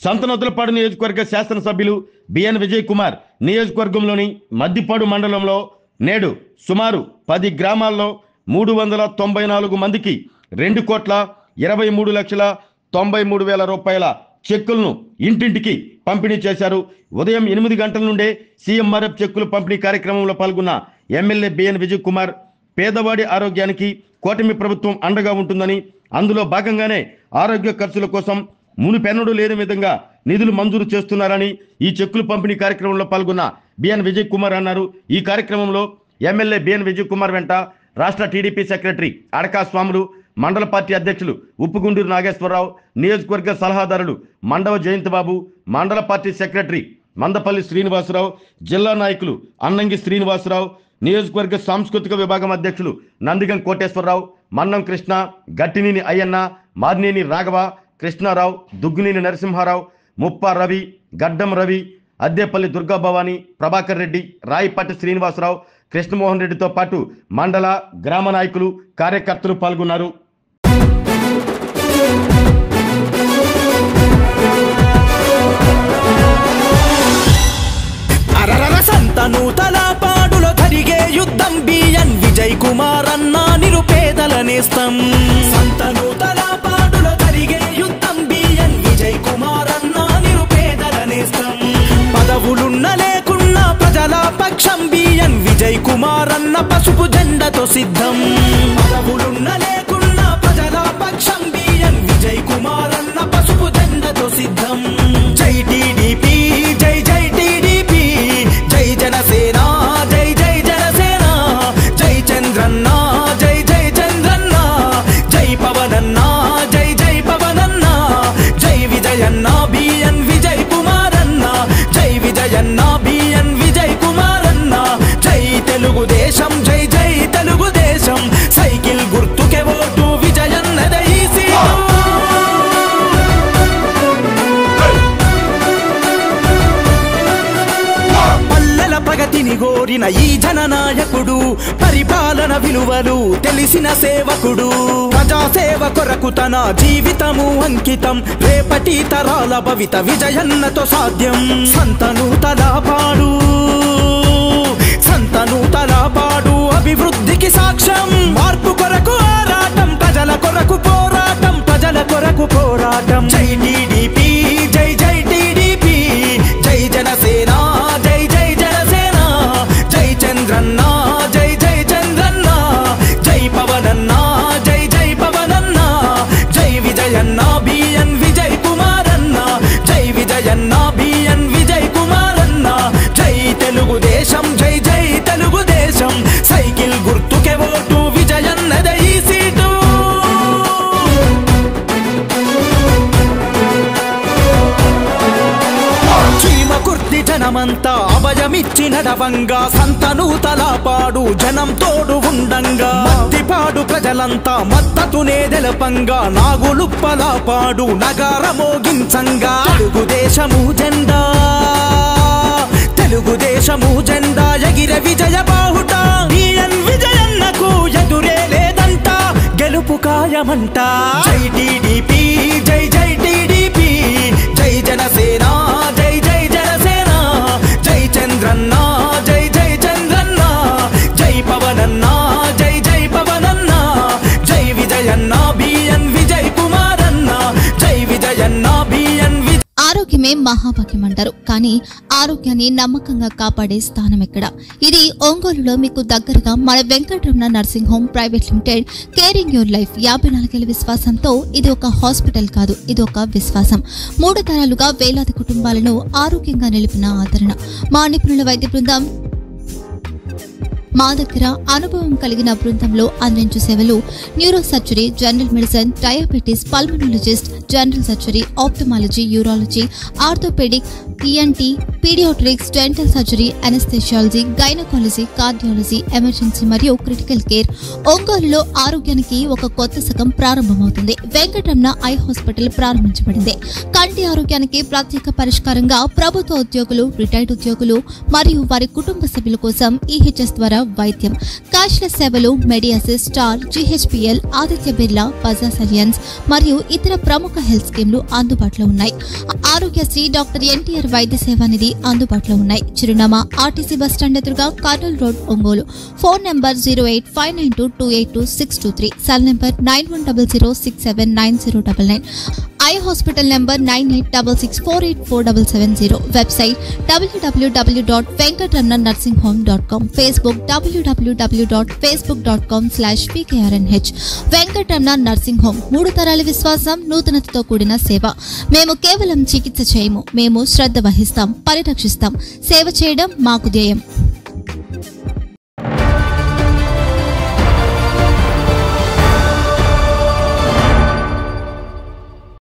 సంతనొద్దలపాడు నియోజకవర్గ శాసనసభ్యులు బిఎన్ విజయ్ కుమార్ నియోజకవర్గంలోని మద్దిపాడు మండలంలో నేడు సుమారు 10 గ్రామాల్లో 394 మందికి 2,23,93,000 రూపాయల చెక్కులను ఇంటింటికి పంపిణీ చేశారు. ఉదయం 8 గంటల నుండే సీఎంఆర్ఎఫ్ చెక్కులు పంపిణీ కార్యక్రమంలో పాల్గొన్న ఎమ్మెల్యే బిఎన్ విజయ్ కుమార్ పేదవాడి ఆరోగ్యానికి కూటమి ప్రభుత్వం అండగా ఉంటుందని, అందులో భాగంగానే ఆరోగ్య ఖర్చుల కోసం మునుపెన్నడూ లేని విధంగా నిధులు మంజూరు చేస్తున్నారని ఈ చెక్కులు పంపిణీ కార్యక్రమంలో పాల్గొన్న బిఎన్ విజయ్ కుమార్ అన్నారు. ఈ కార్యక్రమంలో ఎమ్మెల్యే బిఎన్ విజయ్ కుమార్ వెంట రాష్ట్ర టీడీపీ సెక్రటరీ అడకా స్వాములు, మండల పార్టీ అధ్యక్షులు ఉప్పుగుండూరు నాగేశ్వరరావు, నియోజకవర్గ సలహాదారులు మండవ జయంతిబాబు, మండల పార్టీ సెక్రటరీ మందపల్లి శ్రీనివాసరావు, జిల్లా నాయకులు అన్నంగి శ్రీనివాసరావు, నియోజకవర్గ సాంస్కృతిక విభాగం అధ్యక్షులు నందిగం కోటేశ్వరరావు, మన్నం కృష్ణ, గట్టినేని అయ్యన్న, మార్నేని రాఘవ, కృష్ణారావు, దుగ్గునేని నరసింహారావు, ముప్ప రవి, గడ్డం రవి, అద్దేపల్లి దుర్గాభవాని, ప్రభాకర్ రెడ్డి, రాయిపాటి శ్రీనివాసరావు, కృష్ణమోహన్ రెడ్డితో పాటు మండల గ్రామ నాయకులు, కార్యకర్తలు పాల్గొన్నారు. సంతనూతలపాడులో జరిగే యుద్ధం బిఎన్ విజయ్ కుమార్ అన్న నిరుపేదల నేస్తం. సంతనూతలపాడులో జరిగే యుద్ధం బిఎన్ విజయ్ కుమార్ అన్న నిరుపేదల నేస్తం. పదవులున్న లేకున్నా ప్రజల పక్షం బిఎన్ విజయ్ కుమార్ అన్న పసుపు జెండతో సిద్ధం. పదవులున్న లేకున్నా ప్రజల పక్షం బిఎన్ విజయ్ కుమార్ అన్న పసుపు జెండతో సిద్ధం. జై టీడీపీ, జై జై టీడీపీ, జై జనసేన, జై జై జనసేన, జై చంద్రన్న, జై జై చంద్రన్న, జై పవనన్న, జై జై పవనన్న, జై విజయన్న బిఎన్ విజయ్ కుమార్ అన్న, జై విజయన్న బిఎన్ విజయ్ కుమార్ అన్న, జై తెలుగుదేశం, జై జై తెలుగుదేశం, సైకిల్ గుర్తుకే ఓటు విజయన్నదే ఈ సీటు. ప్రగతిని గోరిన ఈ జననాయకుడు, పరిపాలన విలువలు తెలిసిన సేవకుడు, ప్రజాసేవ కొరకు తన జీవితము అంకితం, రేపటి తరాల భవిత విజయన్నతో సాధ్యం. సంతనూతలపాడు, సంతనూతలపాడు అభివృద్ధికి సాక్ష్యం, మార్పు కొరకు ఆరాటం, ప్రజల కొరకు పోరాటం, ప్రజల కొరకు పోరాటం. జై టీడీపీ, జై జై టీడీపీ, జై జనసేన, జై జై జనసేన, జై చంద్రన్న, జై జై చంద్రన్న, జై పవనన్న, జై జై పవనన్న, జై విజయన్న బిఎన్ విజయ్ కుమార్ అన్న, జై విజయన్న బిఎన్ విజయ్ కుమార్ అన్న, జై తెలుగుదేశం, జై జై తెలుగుదేశం, సైకిల్ గుర్తుకే ఓటు విజయన్నదే ఈ సీటు. చీమ కుర్తి జనమంతా అభయమిచ్చి నడవంగా, సంతనూతలపాడు జనం తోడు ఉండంగా, మద్దిపాడు ప్రజలంతా మద్దతునే తెలపంగా, నాగులుప్పలపాడు నగార మోగించంగా, తెలుగుదేశము జెండా, తెలుగుదేశము జెండా ఎగిర విజయ బాహుట, బిఎన్ విజయన్నకు ఎదురే లేదంట, గెలుపు ఖాయమంట. జై టీడీపీ, జై జై టీడీపీ, జై జనసేన, జై జై జనసేన, జై చంద్రన్న, జై జై చంద్రన్న, జై పవనన్న, జై జై పవనన్న, జై విజయన్న బిఎన్ విజయ్ కుమార్ అన్న, జై విజయన్న బిఎన్ విజయ్. ఆరోగ్యమే మహాభాగ్యం అంటారు, కానీ ఆరోగ్యాన్ని నమ్మకంగా కాపాడే స్థానం ఎక్కడ? ఇది ఒంగోలులో మీకు దగ్గరగా మన Venkataramana nursing home private limited, caring your life 54 ఏళ్ల విశ్వాసంతో ఇది ఒక హాస్పిటల్ కాదు, ఇది ఒక విశ్వాసం. 3 తరాలుగా వేలాది కుటుంబాలను ఆరోగ్యంగా నిలిపిన ఆదరణ. మా నిపుణుల వైద్య బృందం మా దగ్గర అనుభవం కలిగిన బృందంలో అందించే సేవలు neurosurgery, general medicine, diabetes, pulmonologist, general surgery, ophthalmology, urology, orthopaedic, ENT, paediatrics, dental surgery, anaesthesiology, gynaecology, cardiology, emergency మరియు క్రిటికల్ కేర్. ఒంగోలులో ఆరోగ్యానికి ఒక కొత్త శకం ప్రారంభమవుతుంది. వెంకటరమణ ఐ హాస్పిటల్ ప్రారంభించబడింది. కంటి ఆరోగ్యానికి ప్రత్యేక పరిష్కారంగా ప్రభుత్వ ఉద్యోగులు, రిటైర్డ్ ఉద్యోగులు మరియు వారి కుటుంబ సభ్యుల కోసం ఈహెచ్ఎస్ ద్వారా వైద్యం, క్యాష్లెస్ సేవలు Mediassist, Star, GHPL, Aditya Birla, Bajaj Allianz మరియు ఇతర ప్రముఖ హెల్త్ స్కీమ్లు అందుబాటులో ఉన్నాయి. ఆరోగ్యశ్రీ, డాక్టర్ NTR వైద్య సేవా నిధి అందుబాటులో ఉన్నాయి. చిరునామా RTC బస్టాండ్ ఎదురుగా, Kurnool road, Ongole. Phone number 08592282623, cell number 9100679099, eye hospital number 9866484770, website www.venkatramannursing.com, Facebook www.facebook.com/pkrnh. Venkataramana nursing home, 3 తరాల విశ్వాసం, నూతనతతో కూడిన సేవ. మేము కేవలం చికిత్స చేయము, మేము శ్రద్ధ వహిస్తాం, పరిరక్షిస్తాం. సేవ చేయడం మాకు ధ్యేయం.